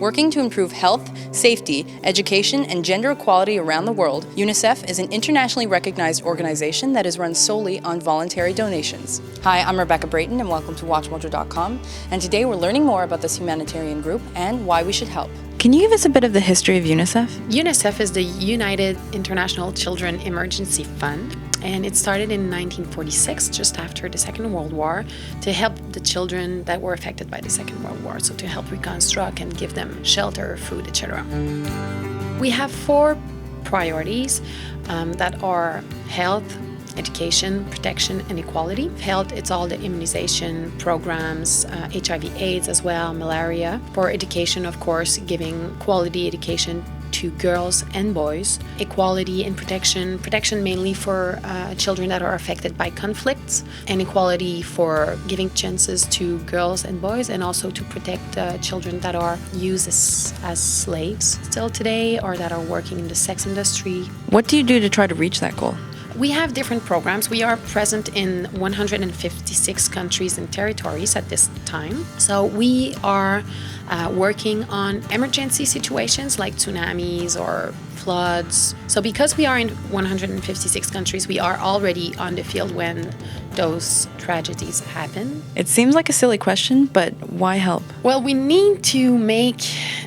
Working to improve health, safety, education, and gender equality around the world, UNICEF is an internationally recognized organization that is run solely on voluntary donations. Hi, I'm Rebecca Brayton, and welcome to WatchMojo.com. And today we're learning more about this humanitarian group and why we should help. Can you give us a bit of the history of UNICEF? UNICEF is the United International Children Emergency Fund, and it started in 1946, just after the Second World War, to help the children that were affected by the Second World War, so to help reconstruct and give them shelter, food, etc. We have 4 priorities that are health, education, protection, and equality. Health, it's all the immunization programs, HIV/AIDS as well, malaria. For education, of course, giving quality education to girls and boys. Equality and protection mainly for children that are affected by conflicts, and equality for giving chances to girls and boys, and also to protect children that are used as slaves still today, or that are working in the sex industry. What do you do to try to reach that goal? We have different programs. We are present in 156 countries and territories at this time. So we are working on emergency situations like tsunamis or floods. So because we are in 156 countries, we are already on the field when those tragedies happen. It seems like a silly question, but why help? Well, we need to make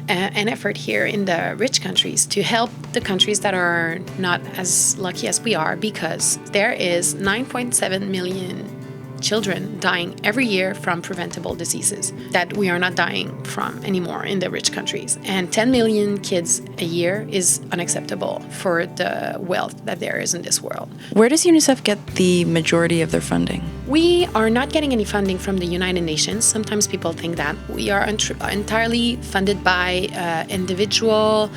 an effort here in the rich countries to help the countries that are not as lucky as we are, because there is 9.7 million children dying every year from preventable diseases that we are not dying from anymore in the rich countries. And 10 million kids a year is unacceptable for the wealth that there is in this world. Where does UNICEF get the majority of their funding? We are not getting any funding from the United Nations. Sometimes people think that. We are entirely funded by individual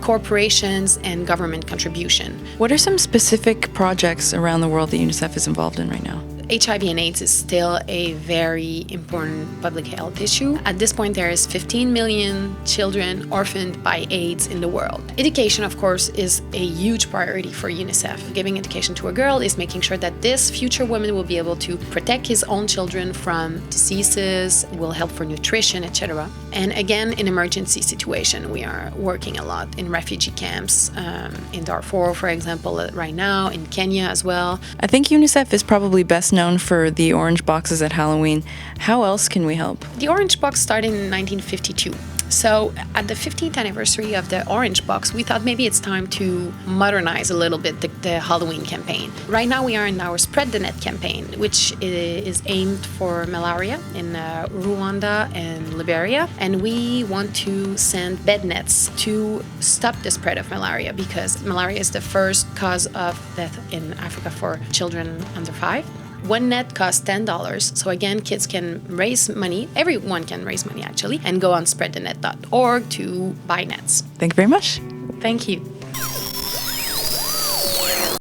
corporations and government contribution. What are some specific projects around the world that UNICEF is involved in right now? HIV and AIDS is still a very important public health issue. At this point, there is 15 million children orphaned by AIDS in the world. Education, of course, is a huge priority for UNICEF. Giving education to a girl is making sure that this future woman will be able to protect his own children from diseases, will help for nutrition, etc. And again, in emergency situation, we are working a lot in refugee camps, in Darfur, for example, right now, in Kenya as well. I think UNICEF is probably best known for the orange boxes at Halloween. How else can we help? The Orange Box started in 1952. So at the 15th anniversary of the Orange Box, we thought maybe it's time to modernize a little bit the Halloween campaign. Right now we are in our Spread the Net campaign, which is aimed for malaria in Rwanda and Liberia. And we want to send bed nets to stop the spread of malaria, because malaria is the first cause of death in Africa for children under 5. One net costs $10. So again, kids can raise money. Everyone can raise money, actually, and go on spreadthenet.org to buy nets. Thank you very much. Thank you.